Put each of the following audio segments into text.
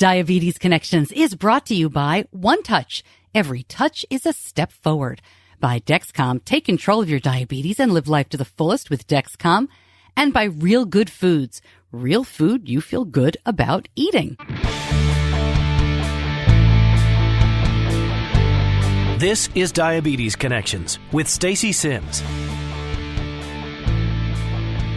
Diabetes Connections is brought to you by One Touch. Every touch is a step forward. By Dexcom, take control of your diabetes and live life to the fullest with Dexcom. And by Real Good Foods, real food you feel good about eating. This is Diabetes Connections with Stacey Sims.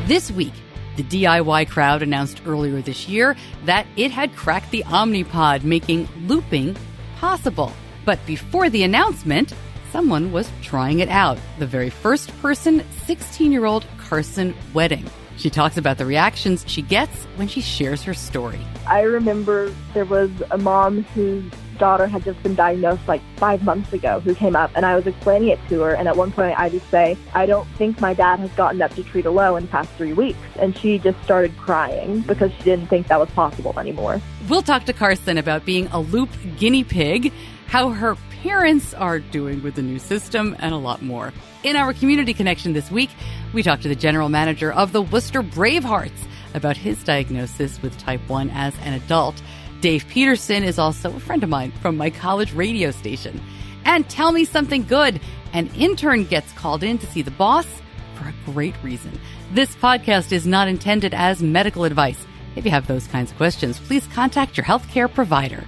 This week, the DIY crowd announced earlier this year that it had cracked the Omnipod, making looping possible. But before the announcement, someone was trying it out. The very first person, 16-year-old Carson wedding. She talks about the reactions she gets when she shares her story. I remember there was a mom whose daughter had just been diagnosed like 5 months ago who came up, and I was explaining it to her, and at one point I just say, I don't think my dad has gotten up to treat a low in the past 3 weeks. And she just started crying because she didn't think that was possible anymore. We'll talk to Carson about being a loop guinea pig, how her parents are doing with the new system, and a lot more. In our community connection this week, we talk to the general manager of the Worcester Bravehearts about his diagnosis with type 1 as an adult. Dave Peterson is also a friend of mine from my college radio station. And tell me something good. An intern gets called in to see the boss for a great reason. This podcast is not intended as medical advice. If you have those kinds of questions, please contact your healthcare provider.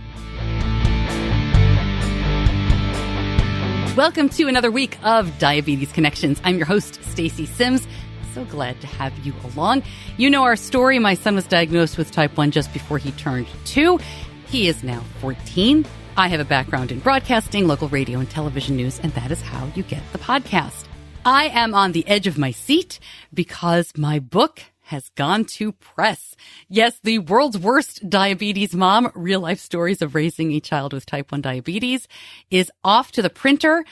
Welcome to another week of Diabetes Connections. I'm your host, Stacey Sims. So glad to have you along. You know our story. My son was diagnosed with type 1 just before he turned 2. He is now 14. I have a background in broadcasting, local radio, and television news, and that is how you get the podcast. I am on the edge of my seat because my book has gone to press. Yes, the world's worst diabetes mom, real life stories of raising a child with type 1 diabetes, is off to the printer.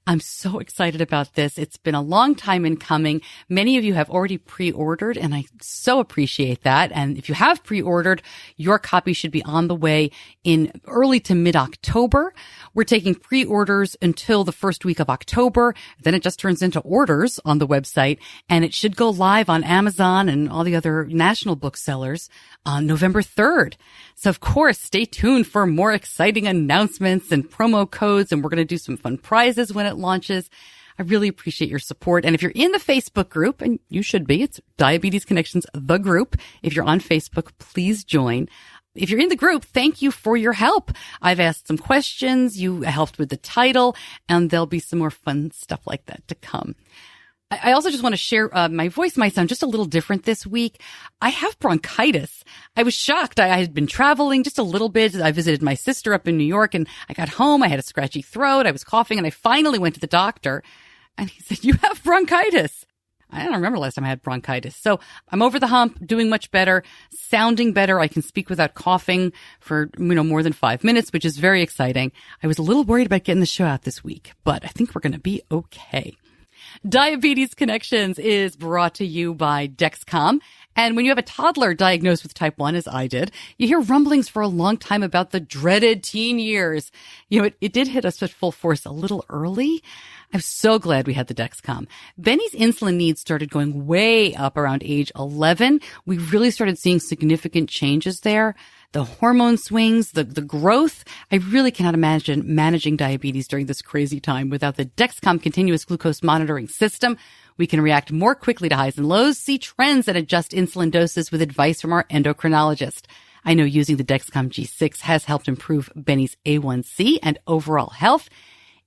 I'm so excited about this. It's been a long time in coming. Many of you have already pre-ordered, and I so appreciate that. And if you have pre-ordered, your copy should be on the way in early to mid-October. We're taking pre-orders until the first week of October. Then it just turns into orders on the website, and it should go live on Amazon and all the other national booksellers on November 3rd. So, of course, stay tuned for more exciting announcements and promo codes, and we're going to do some fun prizes when it launches. I really appreciate your support. And if you're in the Facebook group, and you should be, it's Diabetes Connections, the group. If you're on Facebook, please join. If you're in the group, thank you for your help. I've asked some questions. You helped with the title, and there'll be some more fun stuff like that to come. I also just want to share, my voice might sound just a little different this week. I have bronchitis. I was shocked. I had been traveling just a little bit. I visited my sister up in New York, and I got home. I had a scratchy throat. I was coughing, and I finally went to the doctor, and he said, you have bronchitis. I don't remember last time I had bronchitis. So I'm over the hump, doing much better, sounding better. I can speak without coughing for, more than 5 minutes, which is very exciting. I was a little worried about getting the show out this week, but I think we're going to be okay. Diabetes Connections is brought to you by Dexcom. And when you have a toddler diagnosed with type 1, as I did, you hear rumblings for a long time about the dreaded teen years. It did hit us with full force a little early. I'm so glad we had the Dexcom. Benny's insulin needs started going way up around age 11. We really started seeing significant changes there. The hormone swings, the growth. I really cannot imagine managing diabetes during this crazy time without the Dexcom continuous glucose monitoring system. We can react more quickly to highs and lows, see trends, and adjust insulin doses with advice from our endocrinologist. I know using the Dexcom G6 has helped improve Benny's A1C and overall health.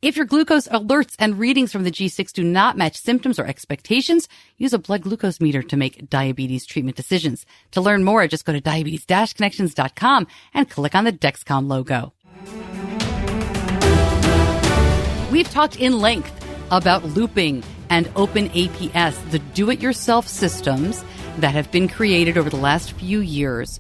If your glucose alerts and readings from the G6 do not match symptoms or expectations, use a blood glucose meter to make diabetes treatment decisions. To learn more, just go to diabetes-connections.com and click on the Dexcom logo. We've talked in length about looping and open APS, the do-it-yourself systems that have been created over the last few years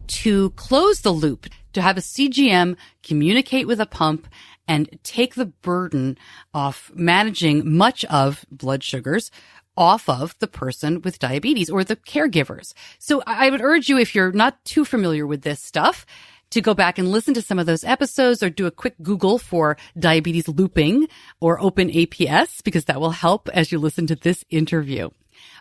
to close the loop, to have a CGM communicate with a pump and take the burden of managing much of blood sugars off of the person with diabetes or the caregivers. So I would urge you, if you're not too familiar with this stuff, to go back and listen to some of those episodes or do a quick Google for diabetes looping or open APS, because that will help as you listen to this interview.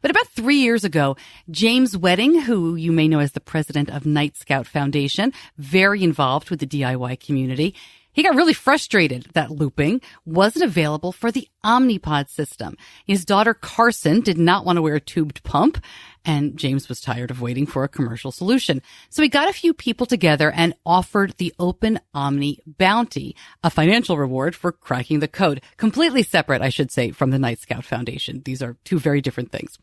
But about 3 years ago, James Wedding, who you may know as the president of Night Scout Foundation, very involved with the DIY community, he got really frustrated that looping wasn't available for the Omnipod system. His daughter Carson did not want to wear a tubed pump, and James was tired of waiting for a commercial solution. So he got a few people together and offered the Open Omni Bounty, a financial reward for cracking the code. Completely separate, I should say, from the Night Scout Foundation. These are two very different things.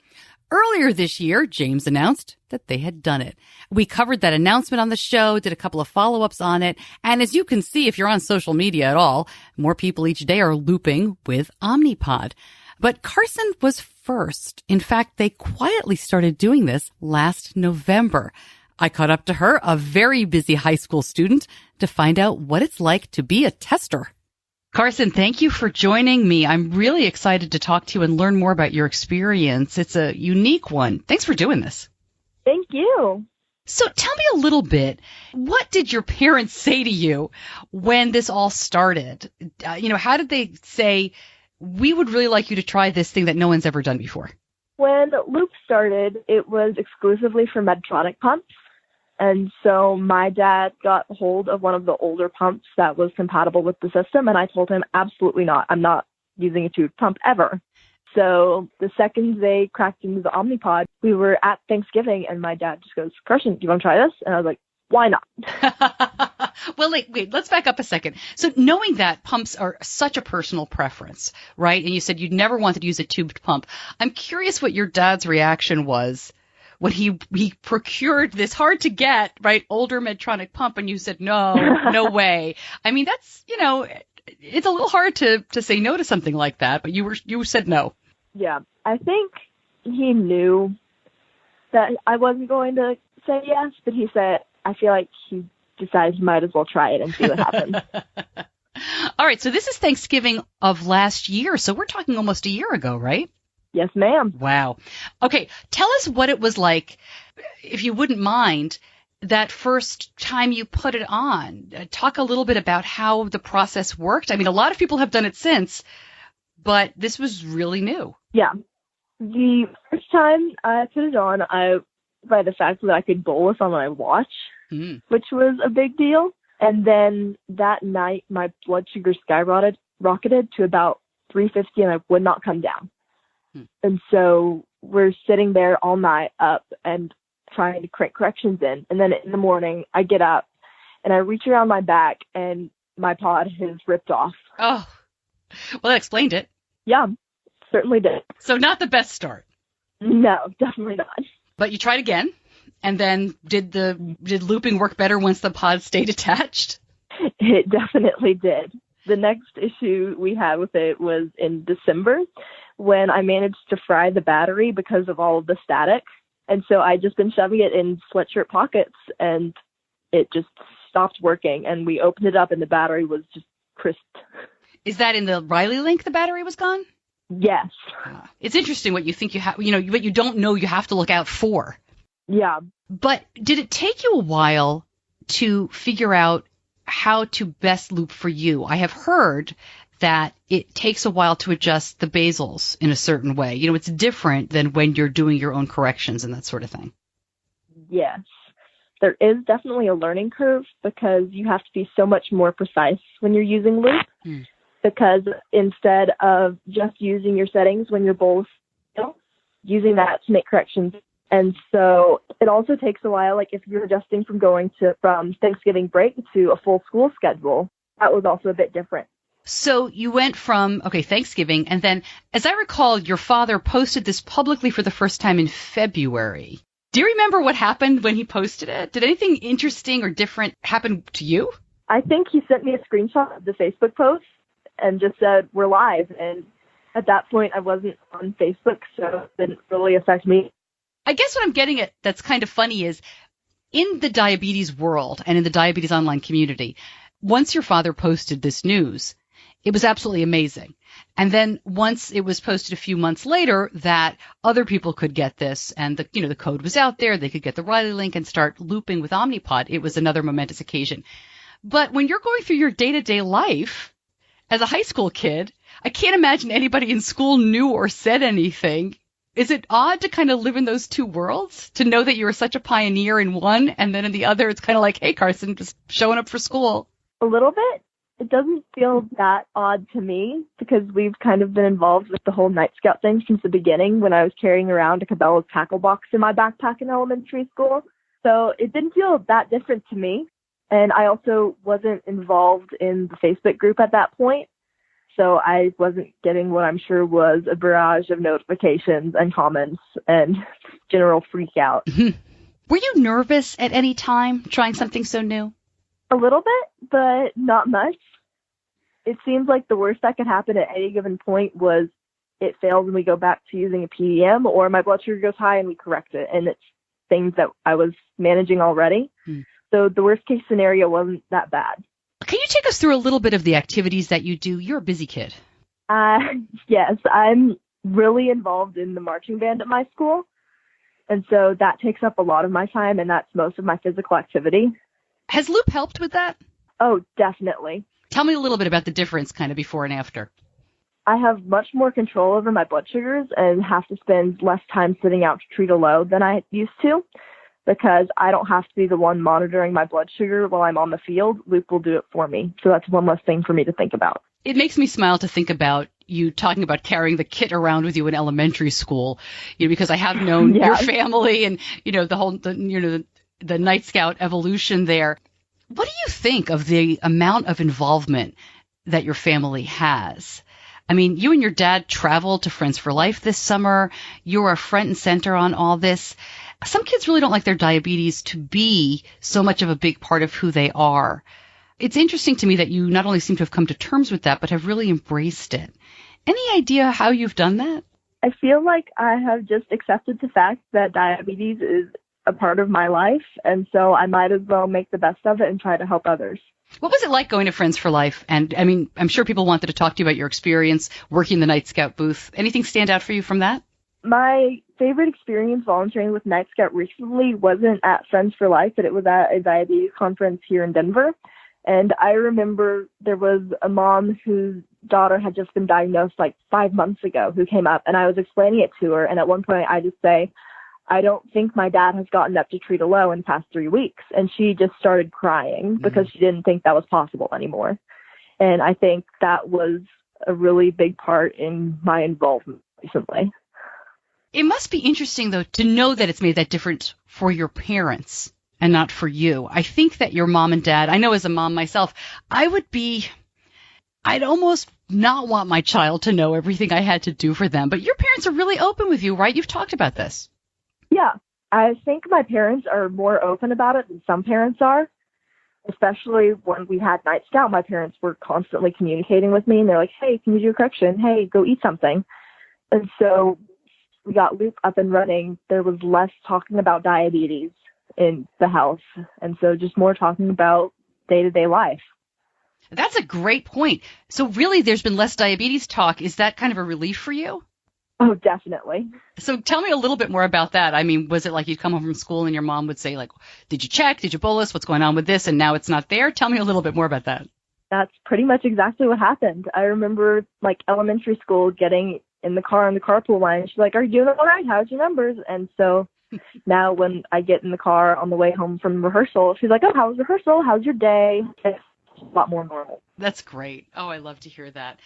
Earlier this year, James announced that they had done it. We covered that announcement on the show, did a couple of follow-ups on it. And as you can see, if you're on social media at all, more people each day are looping with Omnipod. But Carson was first. In fact, they quietly started doing this last November. I caught up to her, a very busy high school student, to find out what it's like to be a tester. Carson, thank you for joining me. I'm really excited to talk to you and learn more about your experience. It's a unique one. Thanks for doing this. Thank you. So tell me a little bit, what did your parents say to you when this all started? How did they say, we would really like you to try this thing that no one's ever done before? When Loop started, it was exclusively for Medtronic pumps. And so my dad got hold of one of the older pumps that was compatible with the system, and I told him, absolutely not. I'm not using a tube pump ever. So the second they cracked into the Omnipod, we were at Thanksgiving, and my dad just goes, Carson, do you want to try this? And I was like, why not? Well, wait, let's back up a second. So knowing that pumps are such a personal preference, right? And you said you'd never wanted to use a tubed pump. I'm curious what your dad's reaction was when he procured this hard to get, right, older Medtronic pump, and you said, no way. I mean, that's, it's a little hard to say no to something like that, but you said no. Yeah, I think he knew that I wasn't going to say yes, but he said, I feel like he decided he might as well try it and see what happens. All right, so this is Thanksgiving of last year, so we're talking almost a year ago, right? Yes, ma'am. Wow. Okay, tell us what it was like, if you wouldn't mind, that first time you put it on. Talk a little bit about how the process worked. I mean, a lot of people have done it since, but this was really new. Yeah. The first time I put it on, by the fact that I could bolus on my watch, which was a big deal. And then that night, my blood sugar skyrocketed to about 350, and I would not come down. And so we're sitting there all night up and trying to crank corrections in. And then in the morning, I get up and I reach around my back and my pod has ripped off. Oh, well, that explained it. Yeah, certainly did. So not the best start. No, definitely not. But you tried again. And then did looping work better once the pod stayed attached? It definitely did. The next issue we had with it was in December, when I managed to fry the battery because of all of the static. And so I just been shoving it in sweatshirt pockets, and it just stopped working. And we opened it up, and the battery was just crisp. Is that in the Riley link the battery was gone? Yes. It's interesting what you think you have, what you don't know you have to look out for. Yeah. But did it take you a while to figure out how to best loop for you? I have heard that it takes a while to adjust the basals in a certain way. It's different than when you're doing your own corrections and that sort of thing. Yes. There is definitely a learning curve because you have to be so much more precise when you're using loop. Because instead of just using your settings when you're both using that to make corrections. And so it also takes a while, like if you're adjusting from Thanksgiving break to a full school schedule, that was also a bit different. So you went from, Thanksgiving, and then, as I recall, your father posted this publicly for the first time in February. Do you remember what happened when he posted it? Did anything interesting or different happen to you? I think he sent me a screenshot of the Facebook post and just said, we're live. And at that point, I wasn't on Facebook, so it didn't really affect me. I guess what I'm getting at that's kind of funny is, in the diabetes world and in the diabetes online community, once your father posted this news, it was absolutely amazing. And then once it was posted a few months later that other people could get this and the code was out there, they could get the Riley link and start looping with Omnipod, it was another momentous occasion. But when you're going through your day-to-day life as a high school kid, I can't imagine anybody in school knew or said anything Is it odd to kind of live in those two worlds, to know that you were such a pioneer in one, and then in the other, it's kind of like, hey, Carson, just showing up for school? A little bit. It doesn't feel that odd to me because we've kind of been involved with the whole Night Scout thing since the beginning when I was carrying around a Cabela's tackle box in my backpack in elementary school. So it didn't feel that different to me. And I also wasn't involved in the Facebook group at that point. So I wasn't getting what I'm sure was a barrage of notifications and comments and general freak out. Were you nervous at any time trying something so new? A little bit, but not much. It seems like the worst that could happen at any given point was it fails and we go back to using a PDM, or my blood sugar goes high and we correct it. And it's things that I was managing already. So the worst case scenario wasn't that bad. Can you take us through a little bit of the activities that you do? You're a busy kid. Yes, I'm really involved in the marching band at my school. And so that takes up a lot of my time, and that's most of my physical activity. Has Loop helped with that? Oh, definitely. Tell me a little bit about the difference kind of before and after. I have much more control over my blood sugars and have to spend less time sitting out to treat a low than I used to because I don't have to be the one monitoring my blood sugar while I'm on the field. Loop will do it for me. So that's one less thing for me to think about. It makes me smile to think about you talking about carrying the kit around with you in elementary school, because I have known your family and, the Night Scout evolution there. What do you think of the amount of involvement that your family has? I mean, you and your dad traveled to Friends for Life this summer. You are front and center on all this. Some kids really don't like their diabetes to be so much of a big part of who they are. It's interesting to me that you not only seem to have come to terms with that, but have really embraced it. Any idea how you've done that? I feel like I have just accepted the fact that diabetes is a part of my life, and so I might as well make the best of it and try to help others. What was it like going to Friends for Life? And I mean, I'm sure people wanted to talk to you about your experience working the Night Scout booth. Anything stand out for you from that? My favorite experience volunteering with Night Scout recently wasn't at Friends for Life, but it was at a diabetes conference here in Denver. And I remember there was a mom whose daughter had just been diagnosed like 5 months ago who came up, and I was explaining it to her. And at one point I just say, I don't think my dad has gotten up to treat a low in the past 3 weeks. And she just started crying because she didn't think that was possible anymore. And I think that was a really big part in my involvement recently. It must be interesting, though, to know that it's made that difference for your parents and not for you. I think that your mom and dad, I know as a mom myself, I'd almost not want my child to know everything I had to do for them. But your parents are really open with you, right? You've talked about this. Yeah, I think my parents are more open about it than some parents are, especially when we had Night Scout. My parents were constantly communicating with me, and they're like, hey, can you do a correction? Hey, go eat something. And so we got Loop up and running. There was less talking about diabetes in the house, and so just more talking about day-to-day life. That's a great point. So really, there's been less diabetes talk. Is that kind of a relief for you? Oh, definitely. So tell me a little bit more about that. I mean, was it like you'd come home from school and your mom would say, like, did you check? Did you bolus? What's going on with this? And now it's not there. Tell me a little bit more about that. That's pretty much exactly what happened. I remember, like, elementary school getting in the car on the carpool line. She's like, are you doing all right? How's your numbers? And so now when I get in the car on the way home from rehearsal, she's like, oh, how was rehearsal? How's your day? It's a lot more normal. That's great. Oh, I love to hear that.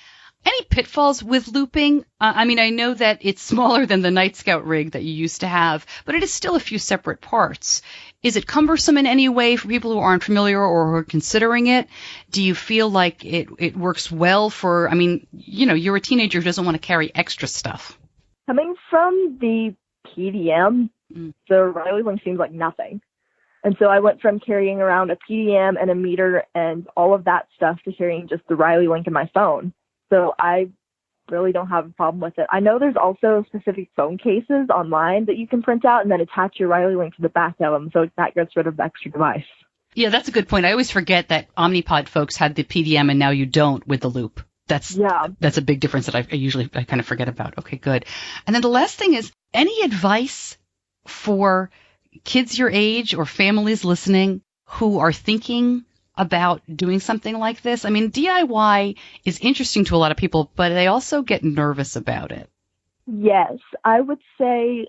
Any pitfalls with looping? I mean, I know that it's smaller than the Night Scout rig that you used to have, but it is still a few separate parts. Is it cumbersome in any way for people who aren't familiar or who are considering it? Do you feel like it works well for, I mean, you're a teenager who doesn't want to carry extra stuff. Coming from the PDM, the Riley link seems like nothing. And so I went from carrying around a PDM and a meter and all of that stuff to carrying just the Riley link in my phone. So I really don't have a problem with it. I know there's also specific phone cases online that you can print out and then attach your Riley link to the back of them, so that gets rid of the extra device. Yeah, that's a good point. I always forget that Omnipod folks had the PDM and now you don't with the loop. That's a big difference that I kind of forget about. Okay, good. And then the last thing is, any advice for kids your age or families listening who are thinking about doing something like this? I mean, DIY is interesting to a lot of people, but they also get nervous about it. Yes, I would say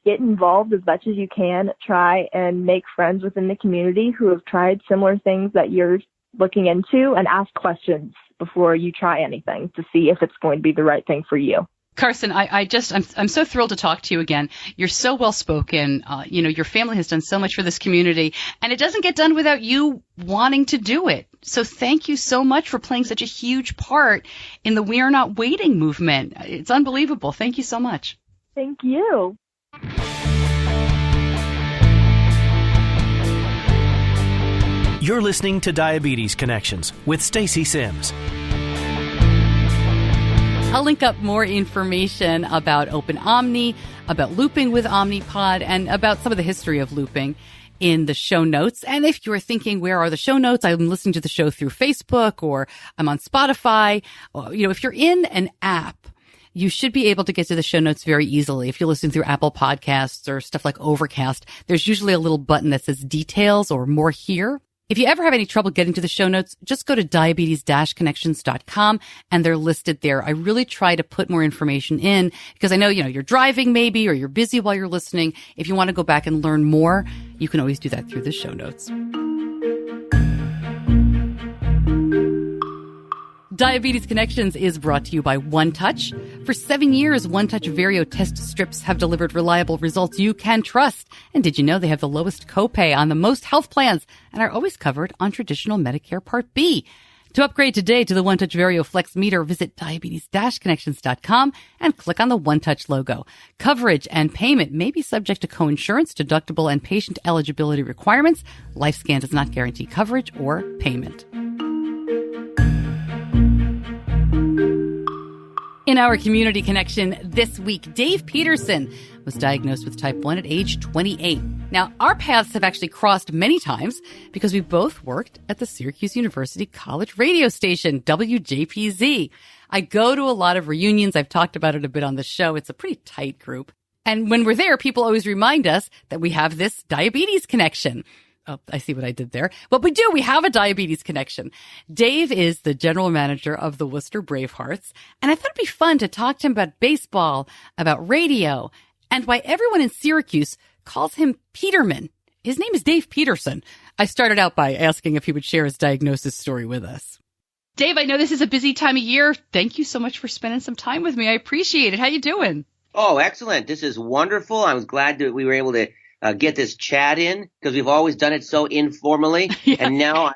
get involved as much as you can. Try and make friends within the community who have tried similar things that you're looking into, and ask questions before you try anything to see if it's going to be the right thing for you. Carson, I'm so thrilled to talk to you again. You're so well spoken. Your family has done so much for this community, and it doesn't get done without you wanting to do it. So thank you so much for playing such a huge part in the We Are Not Waiting movement. It's unbelievable. Thank you so much. Thank you. You're listening to Diabetes Connections with Stacey Sims. I'll link up more information about Open Omni, about looping with Omnipod, and about some of the history of looping in the show notes. And if you're thinking, where are the show notes? I'm listening to the show through Facebook, or I'm on Spotify. If you're in an app, you should be able to get to the show notes very easily. If you listen through Apple Podcasts or stuff like Overcast, there's usually a little button that says details or more here. If you ever have any trouble getting to the show notes, just go to diabetes-connections.com and they're listed there. I really try to put more information in because I know, you're driving maybe, or you're busy while you're listening. If you want to go back and learn more, you can always do that through the show notes. Diabetes Connections is brought to you by One Touch. For 7 years, One Touch Vario test strips have delivered reliable results you can trust. And did you know they have the lowest copay on the most health plans and are always covered on traditional Medicare Part B? To upgrade today to the One Touch Vario Flex meter, visit diabetes-connections.com and click on the One Touch logo. Coverage and payment may be subject to coinsurance, deductible, and patient eligibility requirements. LifeScan does not guarantee coverage or payment. In our community connection this week, Dave Peterson was diagnosed with type 1 at age 28. Now, our paths have actually crossed many times because we both worked at the Syracuse University college radio station, WJPZ. I go to a lot of reunions. I've talked about it a bit on the show. It's a pretty tight group. And when we're there, people always remind us that we have this diabetes connection. Oh, I see what I did there. But we do. We have a diabetes connection. Dave is the general manager of the Worcester Bravehearts. And I thought it'd be fun to talk to him about baseball, about radio, and why everyone in Syracuse calls him Peterman. His name is Dave Peterson. I started out by asking if he would share his diagnosis story with us. Dave, I know this is a busy time of year. Thank you so much for spending some time with me. I appreciate it. How you doing? Oh, excellent. This is wonderful. I was glad that we were able to get this chat in because we've always done it so informally. Yeah. And now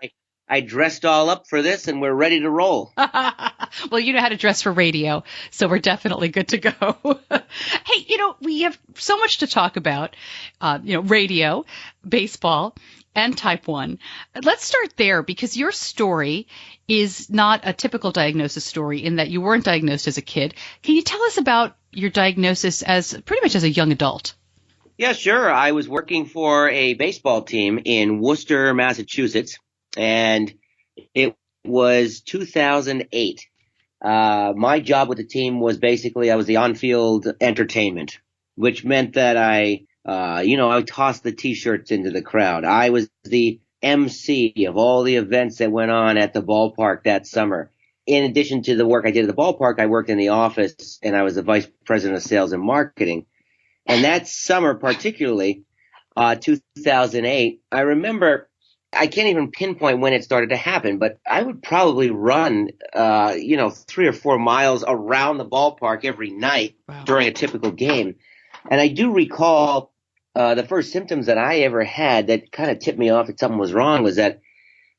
I dressed all up for this and we're ready to roll. Well, you know how to dress for radio, so we're definitely good to go. Hey, we have so much to talk about, radio, baseball, and type 1. Let's start there because your story is not a typical diagnosis story in that you weren't diagnosed as a kid. Can you tell us about your diagnosis pretty much as a young adult? Yeah, sure. I was working for a baseball team in Worcester, Massachusetts, and it was 2008. My job with the team was basically I was the on-field entertainment, which meant that I tossed the T-shirts into the crowd. I was the MC of all the events that went on at the ballpark that summer. In addition to the work I did at the ballpark, I worked in the office, and I was the vice president of sales and marketing. And that summer, particularly, 2008, I remember, I can't even pinpoint when it started to happen, but I would probably run, 3 or 4 miles around the ballpark every night during a typical game. And I do recall the first symptoms that I ever had that kind of tipped me off that something was wrong was that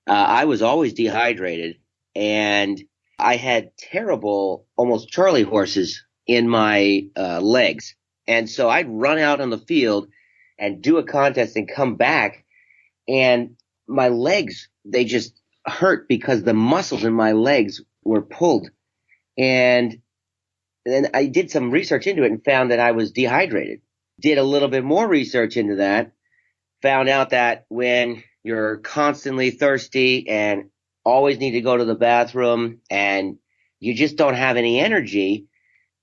I was always dehydrated and I had terrible, almost Charlie horses in my legs. And so I'd run out on the field and do a contest and come back, and my legs, they just hurt because the muscles in my legs were pulled. And then I did some research into it and found that I was dehydrated. Did a little bit more research into that, found out that when you're constantly thirsty and always need to go to the bathroom and you just don't have any energy,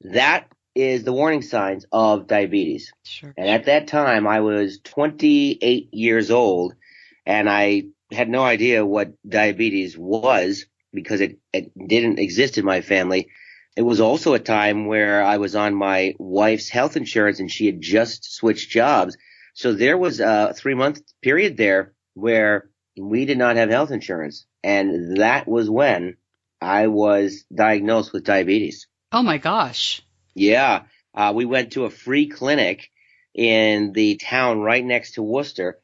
that is the warning signs of diabetes. Sure. And at that time, I was 28 years old, and I had no idea what diabetes was because it didn't exist in my family. it was also a time where I was on my wife's health insurance and she had just switched jobs. So there was a 3-month period there where we did not have health insurance. And that was when I was diagnosed with diabetes. Oh, my gosh. Yeah. We went to a free clinic in the town right next to Worcester,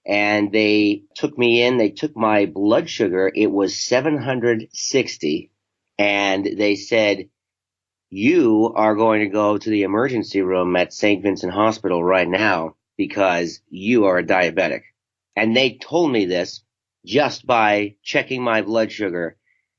and they took me in. They took my blood sugar. It was 760, and they said, you are going to go to the emergency room at St. Vincent Hospital right now because you are a diabetic. And they told me this just by checking my blood sugar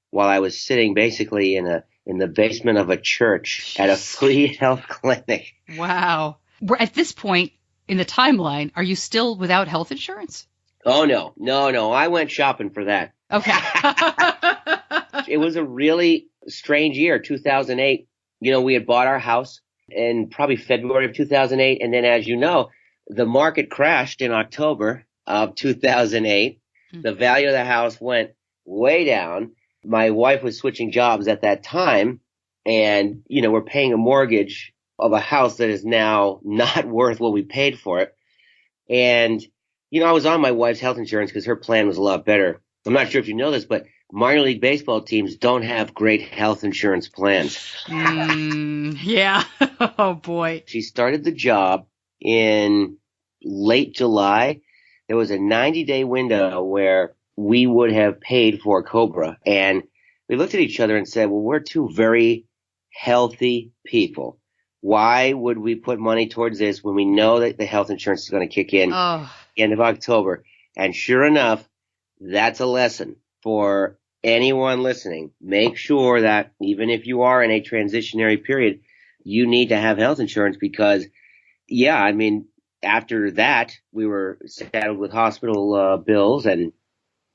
while I was sitting basically in the basement of a church at a free health clinic. Wow. At this point in the timeline, are you still without health insurance? Oh, no. I went shopping for that. Okay. It was a really strange year, 2008. You know, we had bought our house in probably February of 2008. And then, as you know, the market crashed in October of 2008. The value of the house went way down. My wife was switching jobs at that time. And, you know, we're paying a mortgage of a house that is now not worth what we paid for it. And, you know, I was on my wife's health insurance because her plan was a lot better. I'm not sure if you know this, but minor league baseball teams don't have great health insurance plans. Yeah. Oh, boy. She started the job in late July. There was a 90-day window where we would have paid for Cobra. And we looked at each other and said, well, we're two very healthy people. Why would we put money towards this when we know that the health insurance is going to kick in end of October? And sure enough, that's a lesson for anyone listening. Make sure that even if you are in a transitionary period, you need to have health insurance because, yeah, I mean, after that, we were saddled with hospital bills and,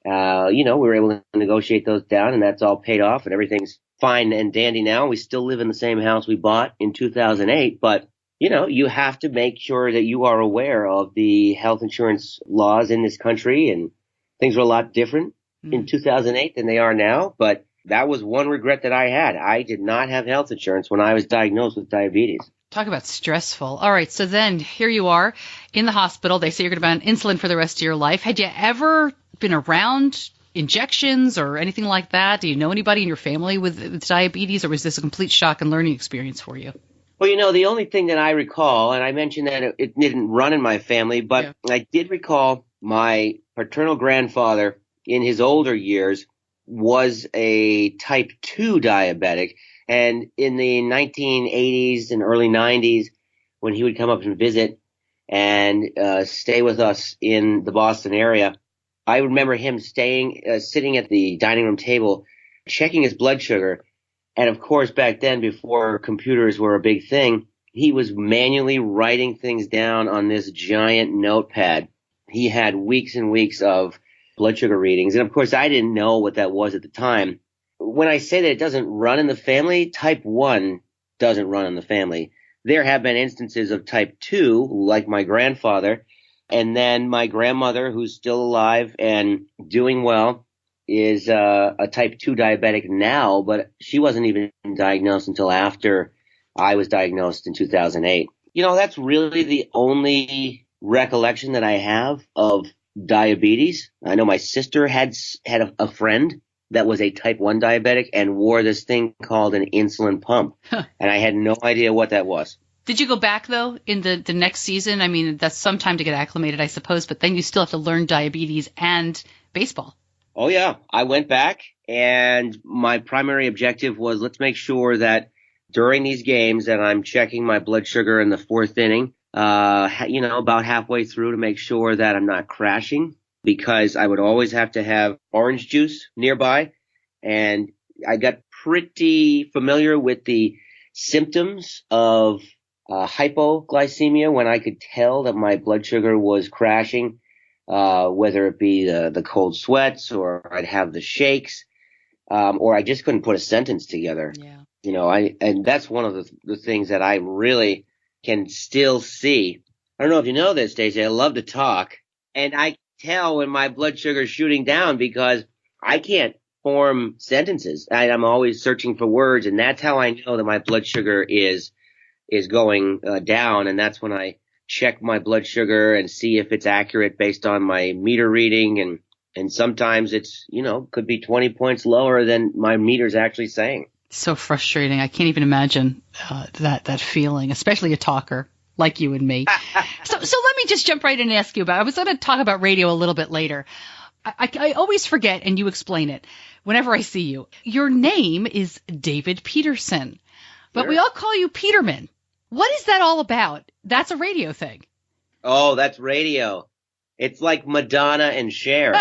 you know, we were able to negotiate those down and that's all paid off and everything's fine and dandy now. We still live in the same house we bought in 2008, but, you know, you have to make sure that you are aware of the health insurance laws in this country, and things were a lot different in 2008 than they are now. But that was one regret that I had. I did not have health insurance when I was diagnosed with diabetes. Talk about stressful. All right. So then here you are in the hospital. They say you're going to be on insulin for the rest of your life. Had you ever been around injections or anything like that? Do you know anybody in your family with diabetes, or was this a complete shock and learning experience for you? Well, you know, the only thing that I recall, and I mentioned that it didn't run in my family, but I did recall my paternal grandfather in his older years was a type 2 diabetic. And in the 1980s and early 90s, when he would come up and visit and stay with us in the Boston area, I remember him sitting at the dining room table, checking his blood sugar. And of course, back then, before computers were a big thing, he was manually writing things down on this giant notepad. He had weeks and weeks of blood sugar readings. And of course, I didn't know what that was at the time. When I say that it doesn't run in the family, type 1 doesn't run in the family. There have been instances of type 2, like my grandfather. And then my grandmother, who's still alive and doing well, is a type 2 diabetic now, but she wasn't even diagnosed until after I was diagnosed in 2008. You know, that's really the only recollection that I have of diabetes. I know my sister had a friend that was a type 1 diabetic and wore this thing called an insulin pump. And I had no idea what that was. Did you go back, though, in the next season? I mean, that's some time to get acclimated, I suppose, but then you still have to learn diabetes and baseball. Oh, yeah. I went back, and my primary objective was let's make sure that during these games that I'm checking my blood sugar in the fourth inning, you know, about halfway through to make sure that I'm not crashing, because I would always have to have orange juice nearby. And I got pretty familiar with the symptoms of hypoglycemia when I could tell that my blood sugar was crashing, whether it be the cold sweats or I'd have the shakes, or I just couldn't put a sentence together. Yeah. You know, and that's one of the things that I really can still see. I don't know if you know this, Stacey. I love to talk, and I tell when my blood sugar is shooting down because I can't form sentences. I'm always searching for words, and that's how I know that my blood sugar is going down. And that's when I check my blood sugar and see if it's accurate based on my meter reading. And sometimes it's, could be 20 points lower than my meter's actually saying. So frustrating. I can't even imagine that feeling, especially a talker like you and me. So let me just jump right in and ask you about, I was going to talk about radio a little bit later. I always forget, and you explain it whenever I see you. Your name is David Peterson, but we all call you Peterman. What is that all about? That's a radio thing. Oh, that's radio. It's like Madonna and Cher.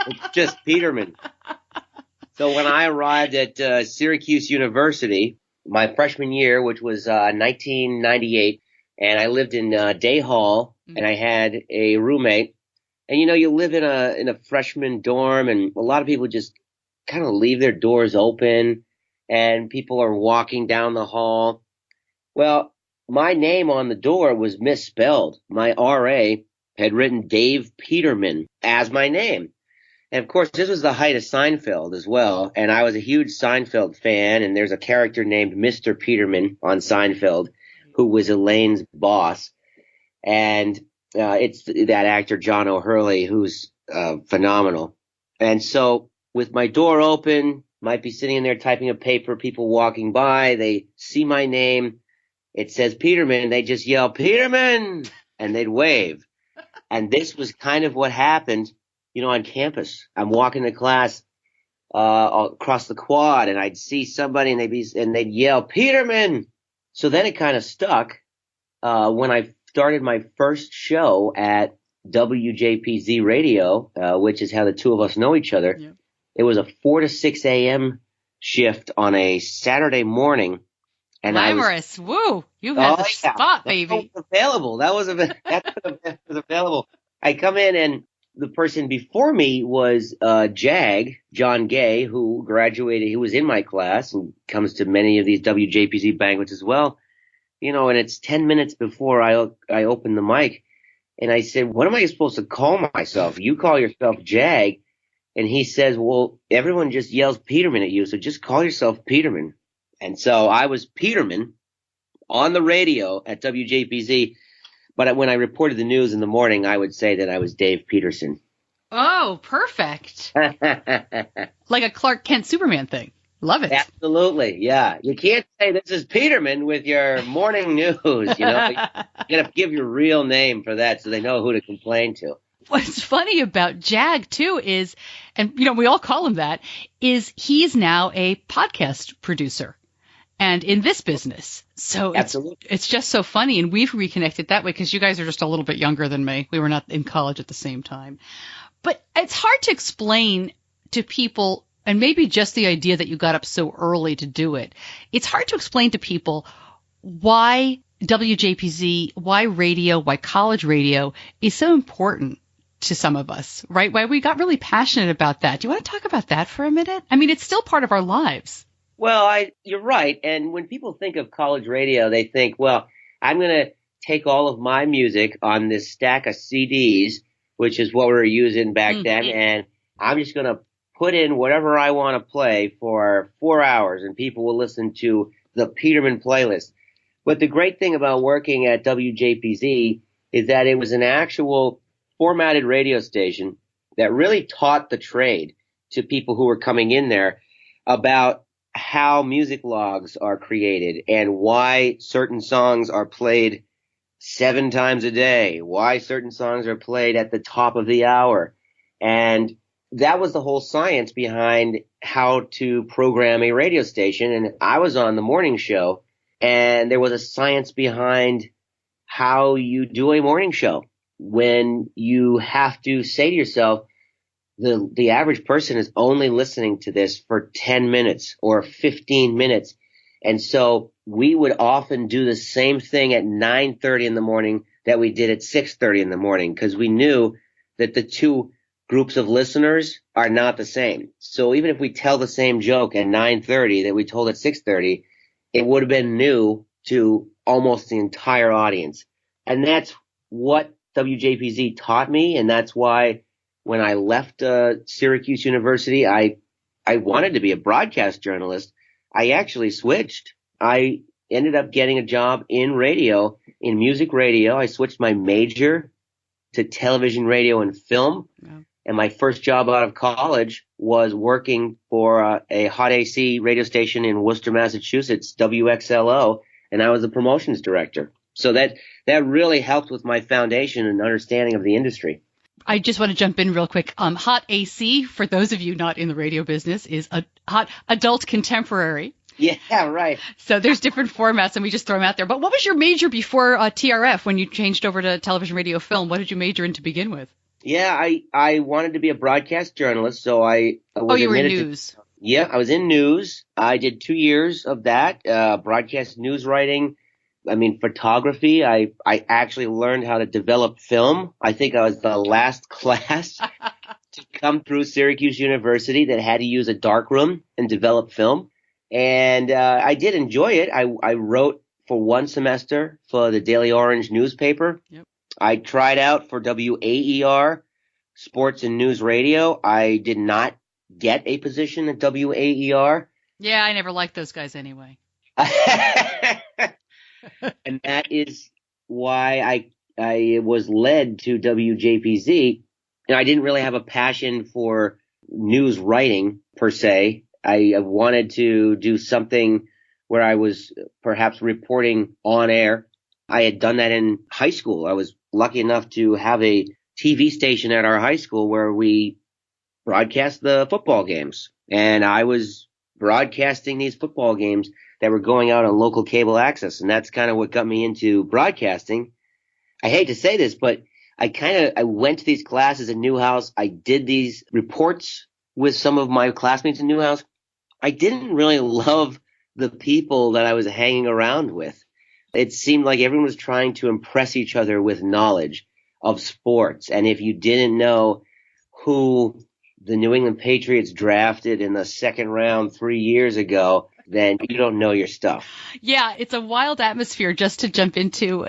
It's just Peterman. So when I arrived at Syracuse University, my freshman year, which was 1998, and I lived in Day Hall, and I had a roommate. And you live in a freshman dorm, and a lot of people just kind of leave their doors open, and people are walking down the hall. Well, my name on the door was misspelled. My RA had written Dave Peterman as my name. And of course, this was the height of Seinfeld as well. And I was a huge Seinfeld fan. And there's a character named Mr. Peterman on Seinfeld who was Elaine's boss. And it's that actor, John O'Hurley, who's phenomenal. And so with my door open, might be sitting in there typing a paper, people walking by, they see my name. It says Peterman. They just yell, Peterman, and they'd wave. And this was kind of what happened, on campus. I'm walking to class across the quad, and I'd see somebody, and they'd yell, Peterman. So then it kind of stuck when I started my first show at WJPZ Radio, which is how the two of us know each other. Yeah. It was a 4 to 6 a.m. shift on a Saturday morning. And glamorous. Woo. You had the spot, baby. That was available. I come in, and the person before me was John Gay, who graduated. He was in my class and comes to many of these WJPZ banquets as well. And it's 10 minutes before I open the mic, and I said, what am I supposed to call myself? You call yourself Jag. And he says, well, everyone just yells Peterman at you, so just call yourself Peterman. And so I was Peterman on the radio at WJPZ. But when I reported the news in the morning, I would say that I was Dave Peterson. Oh, perfect. Like a Clark Kent Superman thing. Love it. Absolutely. Yeah. You can't say this is Peterman with your morning news. You got to give your real name for that so they know who to complain to. What's funny about Jag, too, is, and, we all call him that, is he's now a podcast producer and in this business. So it's just so funny. And we've reconnected that way because you guys are just a little bit younger than me. We were not in college at the same time. But it's hard to explain to people, and maybe just the idea that you got up so early to do it. It's hard to explain to people why WJPZ, why radio, why college radio is so important to some of us, right? Why we got really passionate about that. Do you want to talk about that for a minute? I mean, it's still part of our lives. Well, you're right. And when people think of college radio, they think, well, I'm going to take all of my music on this stack of CDs, which is what we were using back then, and I'm just going to put in whatever I want to play for 4 hours, and people will listen to the Peterman playlist. But the great thing about working at WJPZ is that it was an actual formatted radio station that really taught the trade to people who were coming in there about how music logs are created and why certain songs are played 7 times a day, why certain songs are played at the top of the hour. And that was the whole science behind how to program a radio station. And I was on the morning show, and there was a science behind how you do a morning show. When you have to say to yourself, the average person is only listening to this for 10 minutes or 15 minutes. And so we would often do the same thing at 9:30 in the morning that we did at 6:30 in the morning, because we knew that the two groups of listeners are not the same. So even if we tell the same joke at 9:30 that we told at 6:30, it would have been new to almost the entire audience. And that's what WJPZ taught me, and that's why when I left Syracuse University, I I wanted to be a broadcast journalist, I actually switched. I ended up getting a job in radio, in music radio. I switched my major to television, radio, and film. Yeah. And my first job out of college was working for a hot AC radio station in Worcester, Massachusetts, WXLO, and I was the promotions director. So that really helped with my foundation and understanding of the industry. I just want to jump in real quick. Hot AC, for those of you not in the radio business, is a hot adult contemporary. Yeah, right. So there's different formats, and we just throw them out there. But what was your major before TRF when you changed over to television, radio, film? What did you major in to begin with? Yeah, I wanted to be a broadcast journalist, so I was Oh, you were in news. Yeah, I was in news. I did 2 years of that, broadcast news writing. I mean, photography. I actually learned how to develop film. I think I was the last class to come through Syracuse University that had to use a darkroom and develop film. And I did enjoy it. I wrote for one semester for the Daily Orange newspaper. Yep. I tried out for WAER, Sports and News Radio. I did not get a position at WAER. Yeah, I never liked those guys anyway. And that is why I was led to WJPZ. And I didn't really have a passion for news writing per se. I wanted to do something where I was perhaps reporting on air. I had done that in high school. I was lucky enough to have a TV station at our high school where we broadcast the football games. And I was broadcasting these football games that were going out on local cable access. And that's kind of what got me into broadcasting. I hate to say this, but I went to these classes at Newhouse. I did these reports with some of my classmates in Newhouse. I didn't really love the people that I was hanging around with. It seemed like everyone was trying to impress each other with knowledge of sports. And if you didn't know who the New England Patriots drafted in the second round 3 years ago, then you don't know your stuff. Yeah, it's a wild atmosphere. Just to jump into,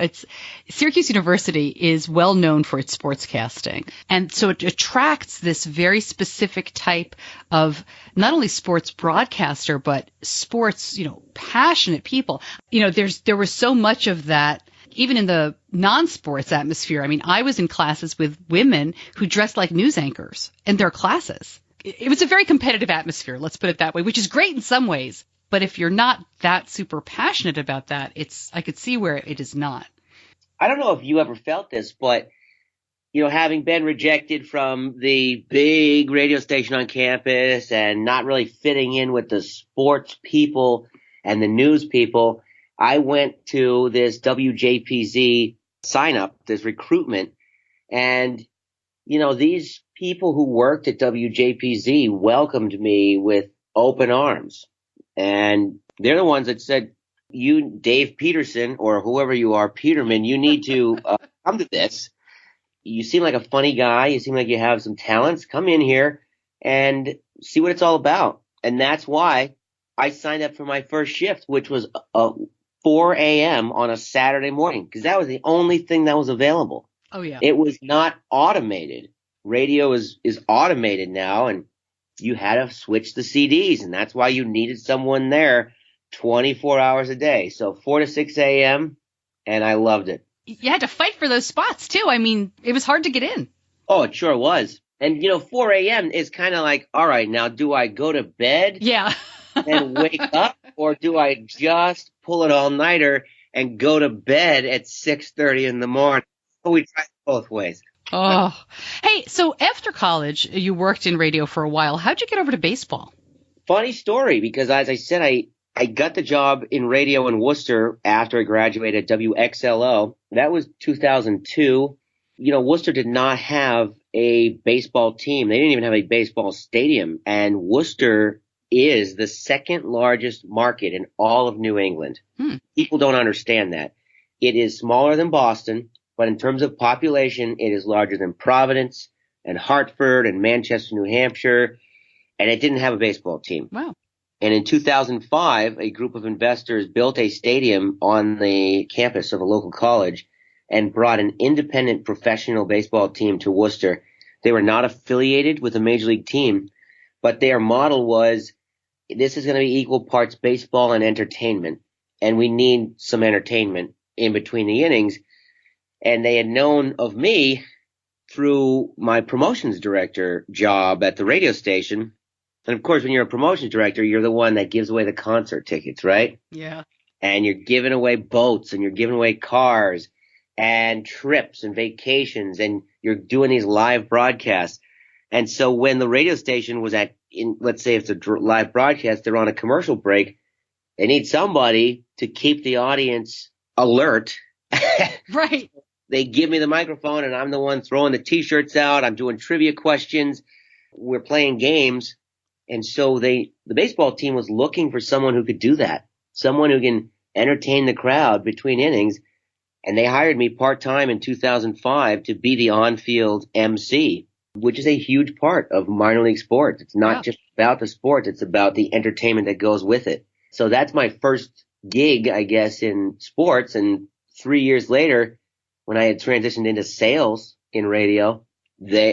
Syracuse University is well known for its sportscasting. And so it attracts this very specific type of not only sports broadcaster, but sports, passionate people. There was so much of that even in the non-sports atmosphere. I mean, I was in classes with women who dressed like news anchors in their classes. It was a very competitive atmosphere, let's put it that way, which is great in some ways. But if you're not that super passionate about that, I could see where it is not. I don't know if you ever felt this, but, having been rejected from the big radio station on campus and not really fitting in with the sports people and the news people, I went to this WJPZ sign up, this recruitment, and, these people who worked at WJPZ welcomed me with open arms. And they're the ones that said, you, Dave Peterson, or whoever you are, Peterman, you need to come to this. You seem like a funny guy. You seem like you have some talents. Come in here and see what it's all about. And that's why I signed up for my first shift, which was 4 a.m. on a Saturday morning, because that was the only thing that was available. Oh, yeah. It was not automated. Radio is automated now, and you had to switch the CDs, and that's why you needed someone there 24 hours a day. So 4 to 6 a.m., and I loved it. You had to fight for those spots, too. I mean, it was hard to get in. Oh, it sure was. And, 4 a.m. is kind of like, all right, now do I go to bed and wake up, or do I just pull an all-nighter and go to bed at 6:30 in the morning? So we tried both ways. Oh, hey, so after college, you worked in radio for a while. How'd you get over to baseball? Funny story, because as I said, I got the job in radio in Worcester after I graduated at WXLO. That was 2002. Worcester did not have a baseball team. They didn't even have a baseball stadium. And Worcester is the second largest market in all of New England. People don't understand that. It is smaller than Boston. But in terms of population, it is larger than Providence and Hartford and Manchester, New Hampshire, and it didn't have a baseball team. Wow. And in 2005, a group of investors built a stadium on the campus of a local college and brought an independent professional baseball team to Worcester. They were not affiliated with a major league team, but their model was, this is going to be equal parts baseball and entertainment, and we need some entertainment in between the innings. And they had known of me through my promotions director job at the radio station. And of course, when you're a promotions director, you're the one that gives away the concert tickets, right? Yeah. And you're giving away boats, and you're giving away cars and trips and vacations, and you're doing these live broadcasts. And so when the radio station was let's say it's a live broadcast, they're on a commercial break, they need somebody to keep the audience alert. Right. They give me the microphone, and I'm the one throwing the T-shirts out. I'm doing trivia questions. We're playing games. And so the baseball team was looking for someone who could do that, someone who can entertain the crowd between innings. And they hired me part-time in 2005 to be the on-field MC, which is a huge part of minor league sports. It's not just about the sport. It's about the entertainment that goes with it. So that's my first gig, I guess, in sports. And 3 years later, when I had transitioned into sales in radio,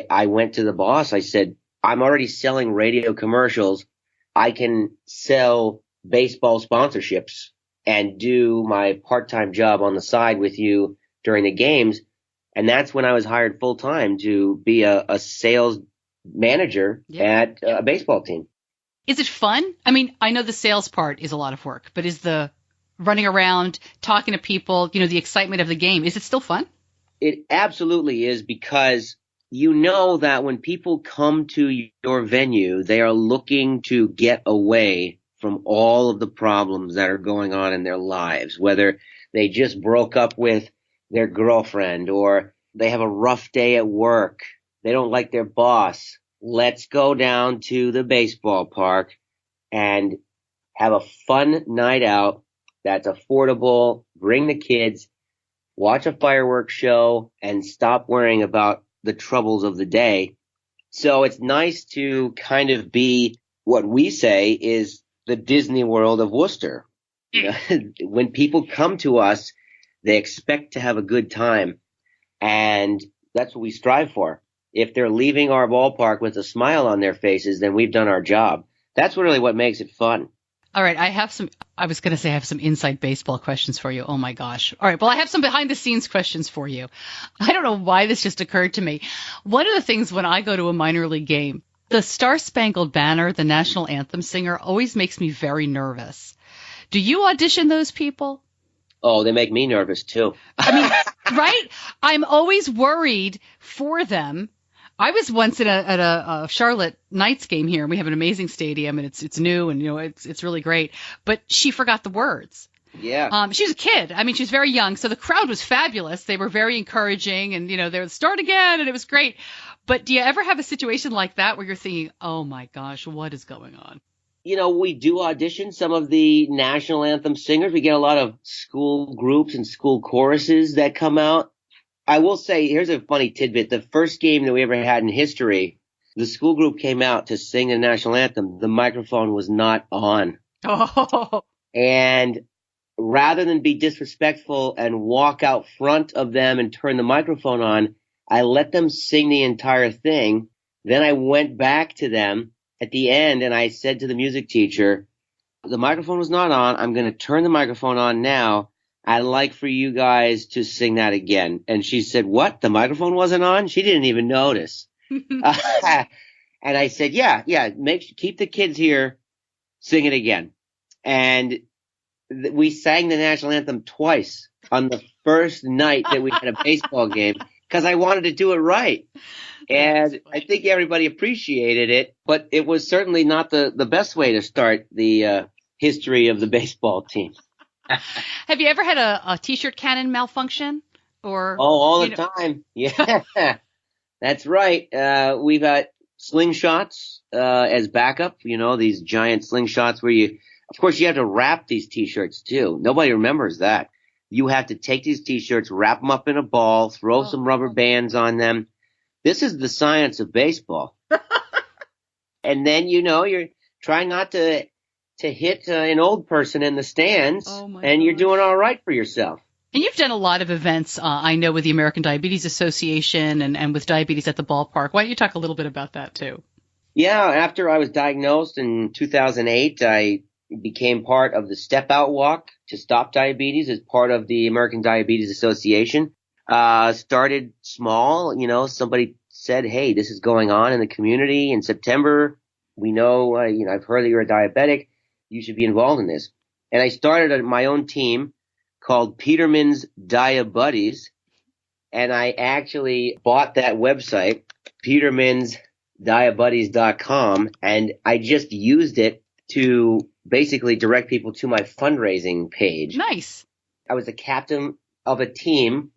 I went to the boss. I said, I'm already selling radio commercials. I can sell baseball sponsorships and do my part-time job on the side with you during the games. And that's when I was hired full-time to be a sales manager at a baseball team. Is it fun? I mean, I know the sales part is a lot of work, but is the running around, talking to people, the excitement of the game, is it still fun? It absolutely is, because you know that when people come to your venue, they are looking to get away from all of the problems that are going on in their lives, whether they just broke up with their girlfriend or they have a rough day at work. They don't like their boss. Let's go down to the baseball park and have a fun night out that's affordable. Bring the kids, watch a fireworks show, and stop worrying about the troubles of the day. So it's nice to kind of be what we say is the Disney World of Worcester. When people come to us, they expect to have a good time, and that's what we strive for. If they're leaving our ballpark with a smile on their faces, then we've done our job. That's really what makes it fun. All right, I have some inside baseball questions for you. Oh my gosh. All right, well, I have some behind the scenes questions for you. I don't know why this just occurred to me. One of the things when I go to a minor league game, the Star Spangled Banner, the national anthem singer, always makes me very nervous. Do you audition those people? Oh, they make me nervous too. I mean, right? I'm always worried for them. I was once at a Charlotte Knights game here, and we have an amazing stadium, and it's new, and it's really great. But she forgot the words. Yeah. She was a kid. I mean, she was very young, so the crowd was fabulous. They were very encouraging, and they would start again, and it was great. But do you ever have a situation like that where you're thinking, oh my gosh, what is going on? We do audition some of the national anthem singers. We get a lot of school groups and school choruses that come out. I will say, here's a funny tidbit. The first game that we ever had in history, the school group came out to sing the national anthem. The microphone was not on. Oh. And rather than be disrespectful and walk out front of them and turn the microphone on, I let them sing the entire thing. Then I went back to them at the end and I said to the music teacher, the microphone was not on. I'm going to turn the microphone on now. I'd like for you guys to sing that again. And she said, what? The microphone wasn't on? She didn't even notice. And I said, yeah, keep the kids here, sing it again. And we sang the national anthem twice on the first night that we had a baseball game because I wanted to do it right. And I think everybody appreciated it, but it was certainly not the best way to start the history of the baseball team. Have you ever had a T-shirt cannon malfunction? All the time. Yeah, that's right. We've got slingshots as backup. These giant slingshots where of course, you have to wrap these T-shirts too. Nobody remembers that. You have to take these T-shirts, wrap them up in a ball, throw some rubber bands on them. This is the science of baseball. And then you're trying not to hit an old person in the stands, and you're doing all right for yourself. And you've done a lot of events, I know, with the American Diabetes Association and with Diabetes at the Ballpark. Why don't you talk a little bit about that, too? Yeah, after I was diagnosed in 2008, I became part of the Step Out Walk to Stop Diabetes as part of the American Diabetes Association. Started small, somebody said, hey, this is going on in the community in September. We know, I've heard that you're a diabetic. You should be involved in this. And I started my own team called Peterman's Diabuddies. And I actually bought that website, petermansdiabuddies.com, and I just used it to basically direct people to my fundraising page. Nice. I was the captain of a team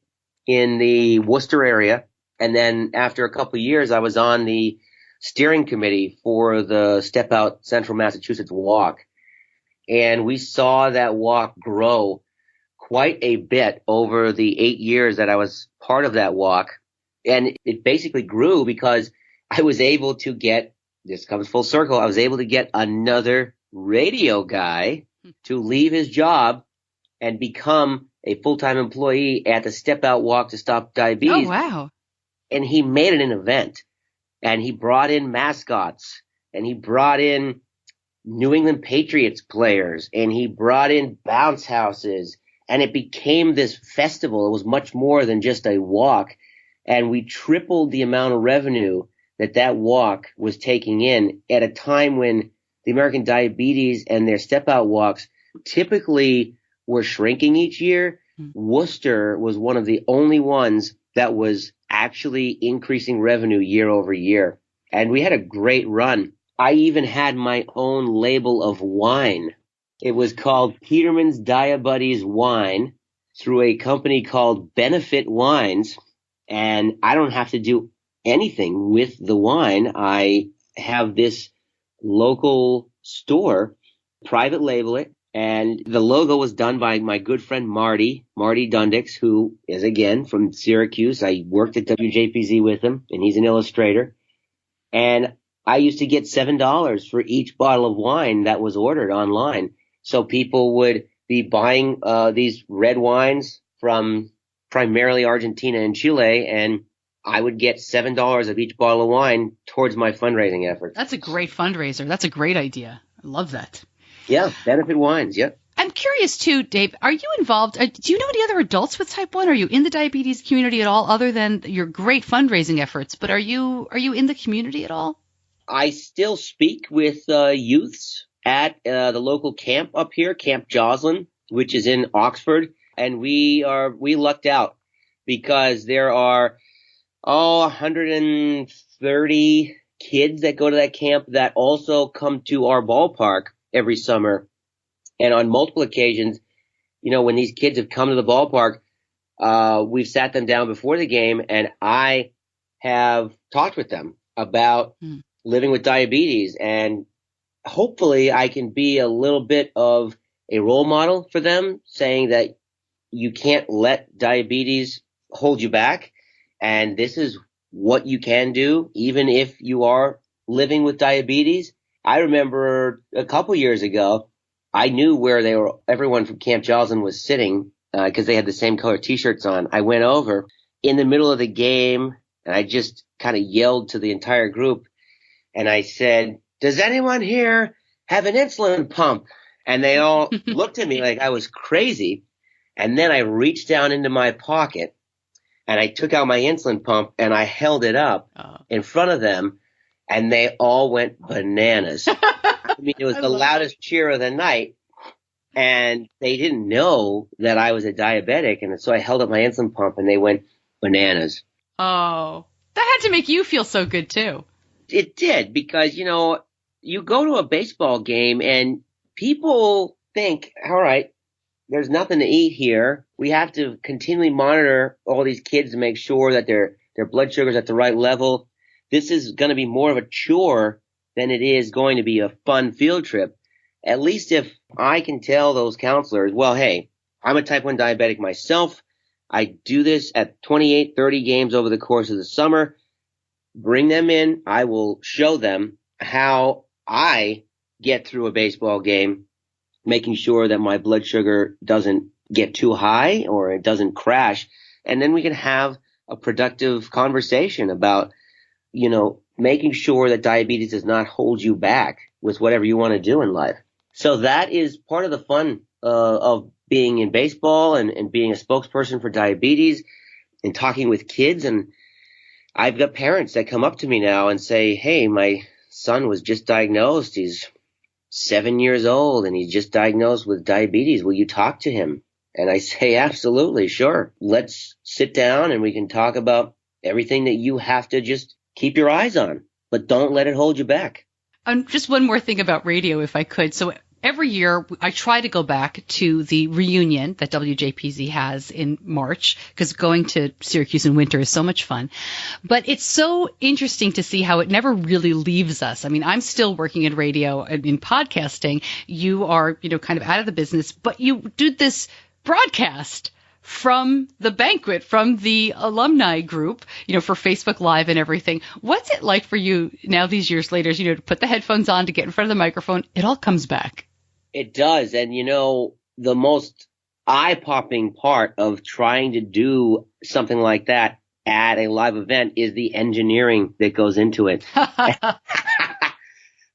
in the Worcester area. And then after a couple of years, I was on the steering committee for the Step Out Central Massachusetts Walk. And we saw that walk grow quite a bit over the 8 years that I was part of that walk. And it basically grew because I was able to get, this comes full circle, I was able to get another radio guy to leave his job and become a full-time employee at the Step Out Walk to Stop Diabetes. Oh, wow. And he made it an event. And he brought in mascots. And he brought in New England Patriots players. And he brought in bounce houses. And it became this festival. It was much more than just a walk. And we tripled the amount of revenue that walk was taking in at a time when the American Diabetes and their Step Out walks typically were shrinking each year. Worcester was one of the only ones that was actually increasing revenue year over year. And we had a great run. I even had my own label of wine. It was called Peterman's Diabuddies Wine through a company called Benefit Wines. And I don't have to do anything with the wine. I have this local store private label it. And the logo was done by my good friend Marty Dundix, who is, again, from Syracuse. I worked at WJPZ with him, and he's an illustrator. And I used to get $7 for each bottle of wine that was ordered online. So people would be buying these red wines from primarily Argentina and Chile, and I would get $7 of each bottle of wine towards my fundraising efforts. That's a great fundraiser. That's a great idea. I love that. Yeah, Benefit Wines, yep. I'm curious, too, Dave, are you involved? Do you know any other adults with type 1? Are you in the diabetes community at all, other than your great fundraising efforts? But are you in the community at all? I still speak with youths at the local camp up here, Camp Joslin, which is in Oxford. And we lucked out because there are 130 kids that go to that camp that also come to our ballpark every summer. And on multiple occasions, when these kids have come to the ballpark, we've sat them down before the game and I have talked with them about living with diabetes, and hopefully I can be a little bit of a role model for them, saying that you can't let diabetes hold you back. And this is what you can do, even if you are living with diabetes. I remember a couple years ago, I knew where everyone from Camp Joslin was sitting, because they had the same color t-shirts on. I went over in the middle of the game and I just kind of yelled to the entire group. And I said, does anyone here have an insulin pump? And they all looked at me like I was crazy. And then I reached down into my pocket and I took out my insulin pump and I held it up in front of them, and they all went bananas. I mean, it was the loudest cheer of the night, and they didn't know that I was a diabetic. And so I held up my insulin pump and they went bananas. Oh, that had to make you feel so good too. It did, because, you go to a baseball game and people think, all right, there's nothing to eat here. We have to continually monitor all these kids to make sure that their blood sugar's at the right level. This is going to be more of a chore than it is going to be a fun field trip. At least if I can tell those counselors, well, hey, I'm a type 1 diabetic myself. I do this at 28, 30 games over the course of the summer. Bring them in. I will show them how I get through a baseball game, making sure that my blood sugar doesn't get too high or it doesn't crash. And then we can have a productive conversation about, making sure that diabetes does not hold you back with whatever you want to do in life. So that is part of the fun of being in baseball and being a spokesperson for diabetes and talking with kids. And I've got parents that come up to me now and say, hey, my son was just diagnosed. He's 7 years old and he's just diagnosed with diabetes. Will you talk to him? And I say, absolutely, sure. Let's sit down and we can talk about everything that you have to just keep your eyes on, but don't let it hold you back. Just one more thing about radio, if I could. So every year, I try to go back to the reunion that WJPZ has in March, because going to Syracuse in winter is so much fun. But it's so interesting to see how it never really leaves us. I mean, I'm still working in radio and in podcasting. You are, kind of out of the business, but you do this broadcast from the banquet, from the alumni group, for Facebook Live and everything. What's it like for you now these years later, to put the headphones on, to get in front of the microphone? It all comes back. It does. And, the most eye-popping part of trying to do something like that at a live event is the engineering that goes into it.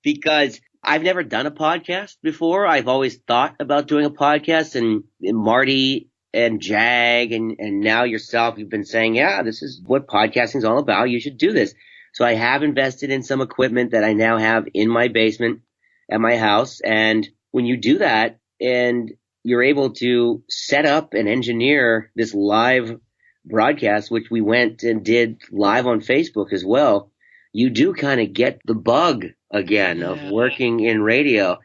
Because I've never done a podcast before. I've always thought about doing a podcast, and Marty and Jag and now yourself, you've been saying, yeah, this is what podcasting is all about. You should do this. So I have invested in some equipment that I now have in my basement at my house. And when you do that and you're able to set up and engineer this live broadcast, which we went and did live on Facebook as well, you do kind of get the bug again of working in radio.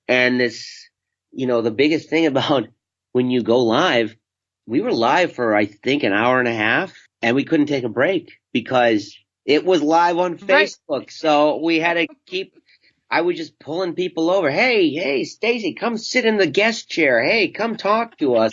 And this, the biggest thing about when you go live, we were live for, I think, an hour and a half, and we couldn't take a break because it was live on Facebook. Right. So we had to I was just pulling people over. Hey, Stacey, come sit in the guest chair. Hey, come talk to us.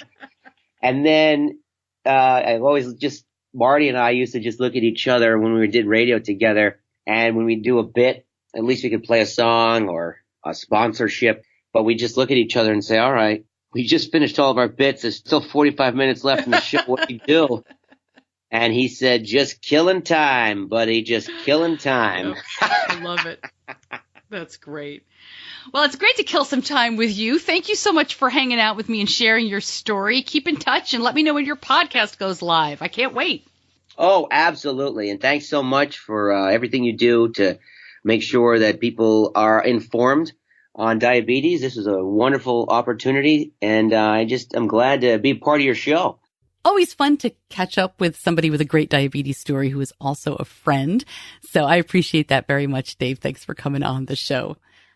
And then Marty and I used to just look at each other when we did radio together. And when we do a bit, at least we could play a song or a sponsorship. But we just look at each other and say, all right, we just finished all of our bits. There's still 45 minutes left in the show. What do you do? And he said, just killing time, buddy, just killing time. I love it. That's great. Well, it's great to kill some time with you. Thank you so much for hanging out with me and sharing your story. Keep in touch and let me know when your podcast goes live. I can't wait. Oh, absolutely. And thanks so much for everything you do to make sure that people are informed on diabetes. This is a wonderful opportunity, and I'm glad to be part of your show. Always fun to catch up with somebody with a great diabetes story who is also a friend. So I appreciate that very much, Dave. Thanks for coming on the show.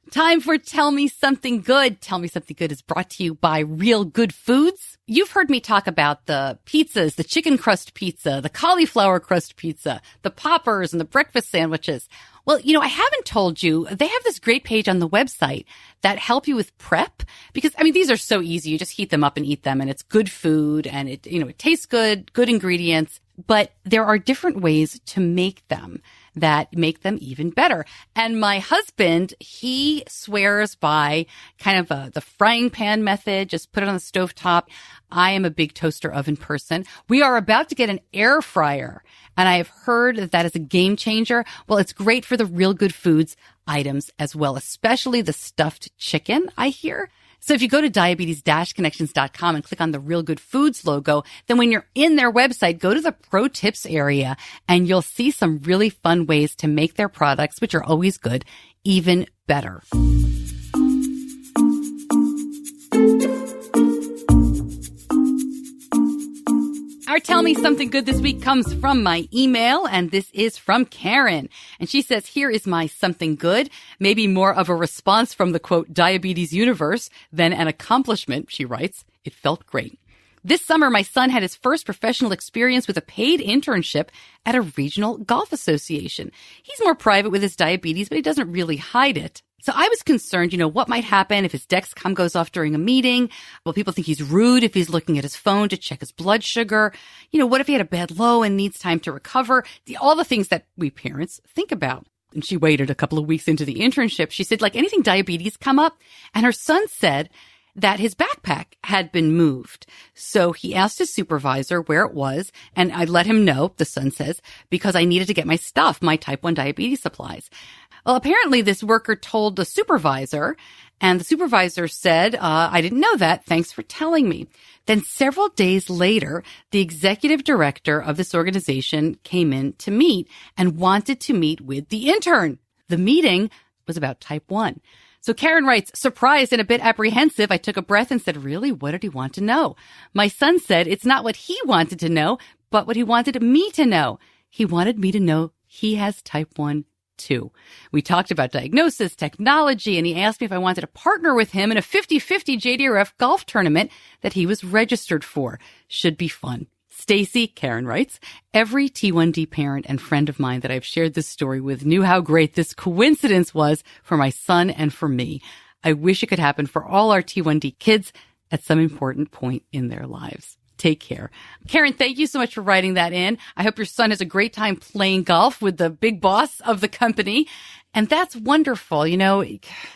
Time for Tell Me Something Good. Tell Me Something Good is brought to you by Real Good Foods. You've heard me talk about the pizzas, the chicken crust pizza, the cauliflower crust pizza, the poppers, and the breakfast sandwiches. Well, I haven't told you, they have this great page on the website that help you with prep, because, these are so easy. You just heat them up and eat them, and it's good food, and it tastes good, good ingredients, but there are different ways to make them that make them even better. And my husband, he swears by kind of the frying pan method, just put it on the stovetop. I am a big toaster oven person. We are about to get an air fryer, and I have heard that is a game changer. Well, it's great for the Real Good Foods items as well, especially the stuffed chicken, I hear. So if you go to diabetes-connections.com and click on the Real Good Foods logo, then when you're in their website, go to the pro tips area and you'll see some really fun ways to make their products, which are always good, even better. Our Tell Me Something Good this week comes from my email, and this is from Karen. And she says, here is my something good, maybe more of a response from the, quote, diabetes universe than an accomplishment, she writes. It felt great. This summer, my son had his first professional experience with a paid internship at a regional golf association. He's more private with his diabetes, but he doesn't really hide it. So I was concerned, what might happen if his Dexcom goes off during a meeting? Will people think he's rude if he's looking at his phone to check his blood sugar? What if he had a bad low and needs time to recover? All the things that we parents think about. And she waited a couple of weeks into the internship. She said, like anything diabetes come up? And her son said that his backpack had been moved. So he asked his supervisor where it was, and I let him know, the son says, because I needed to get my stuff, my type 1 diabetes supplies. Well, apparently this worker told the supervisor, and the supervisor said, I didn't know that. Thanks for telling me. Then several days later, the executive director of this organization came in to meet and wanted to meet with the intern. The meeting was about type 1. So Karen writes, surprised and a bit apprehensive, I took a breath and said, really, what did he want to know? My son said it's not what he wanted to know, but what he wanted me to know. He wanted me to know he has type 1 too. We talked about diagnosis, technology, and he asked me if I wanted to partner with him in a 50-50 JDRF golf tournament that he was registered for. Should be fun. Stacey, Karen writes, every T1D parent and friend of mine that I've shared this story with knew how great this coincidence was for my son and for me. I wish it could happen for all our T1D kids at some important point in their lives. Take care. Karen, thank you so much for writing that in. I hope your son has a great time playing golf with the big boss of the company. And that's wonderful, you know,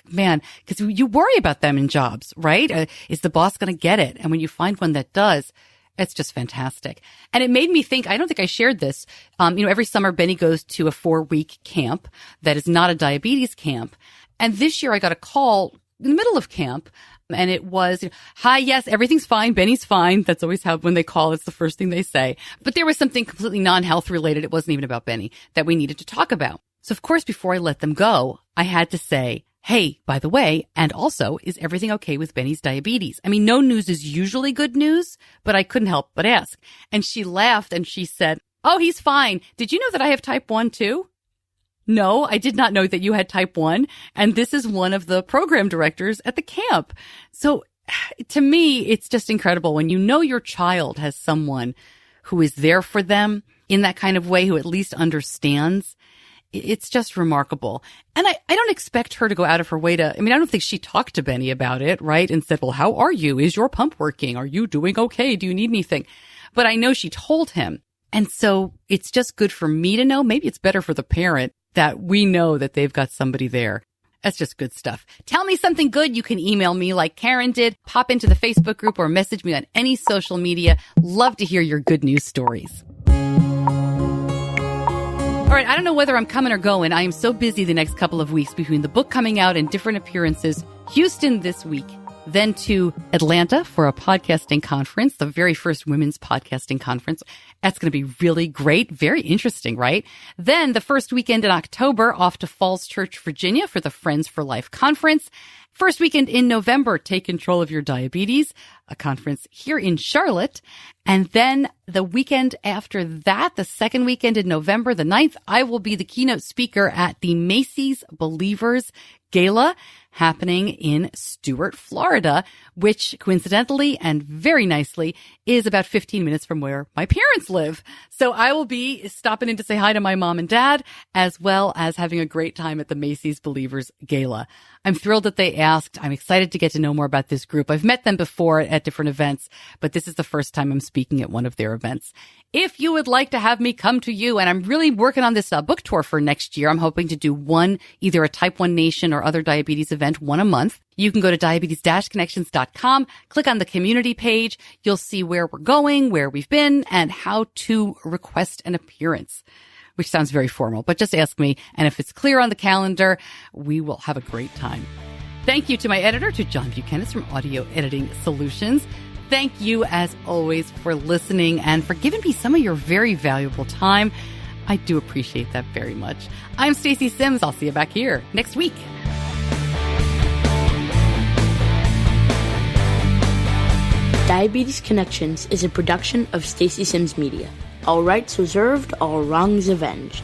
man, because you worry about them in jobs, right? Is the boss going to get it? And when you find one that does, it's just fantastic. And it made me think, I don't think I shared this. Every summer Benny goes to a 4-week camp that is not a diabetes camp. And this year I got a call in the middle of camp. And it was, hi, yes, everything's fine. Benny's fine. That's always how, when they call, it's the first thing they say. But there was something completely non-health related. It wasn't even about Benny that we needed to talk about. So of course, before I let them go, I had to say, hey, by the way, and also, is everything okay with Benny's diabetes? I mean, no news is usually good news, but I couldn't help but ask. And she laughed and she said, oh, he's fine. Did you know that I have type 1 too? No, I did not know that you had type 1. And this is one of the program directors at the camp. So to me, it's just incredible when you know your child has someone who is there for them in that kind of way, who at least understands. It's just remarkable. And I don't expect her to go out of her way to, I don't think she talked to Benny about it, right? And said, well, how are you? Is your pump working? Are you doing okay? Do you need anything? But I know she told him. And so it's just good for me to know. Maybe it's better for the parent that we know that they've got somebody there. That's just good stuff. Tell me something good. You can email me like Karen did. Pop into the Facebook group or message me on any social media. Love to hear your good news stories. All right, I don't know whether I'm coming or going. I am so busy the next couple of weeks between the book coming out and different appearances. Houston this week, then to Atlanta for a podcasting conference, the very first women's podcasting conference. That's going to be really great. Very interesting, right? Then the first weekend in October, off to Falls Church, Virginia for the Friends for Life conference. First weekend in November, Take Control of Your Diabetes, a conference here in Charlotte. And then the weekend after that, the second weekend in November, the 9th, I will be the keynote speaker at the Macy's Believers Gala happening in Stuart, Florida, which coincidentally and very nicely is about 15 minutes from where my parents live. So I will be stopping in to say hi to my mom and dad, as well as having a great time at the Macy's Believers Gala. I'm thrilled that they asked. I'm excited to get to know more about this group. I've met them before at different events, but this is the first time I'm speaking at one of their events. If you would like to have me come to you, and I'm really working on this book tour for next year, I'm hoping to do one, either a Type 1 Nation or other diabetes event, one a month. You can go to diabetes-connections.com, click on the community page. You'll see where we're going, where we've been, and how to request an appearance, which sounds very formal, but just ask me. And if it's clear on the calendar, we will have a great time. Thank you to my editor, to John Buchanan from Audio Editing Solutions. Thank you, as always, for listening and for giving me some of your very valuable time. I do appreciate that very much. I'm Stacey Sims. I'll see you back here next week. Diabetes Connections is a production of Stacey Sims Media. All rights reserved, all wrongs avenged.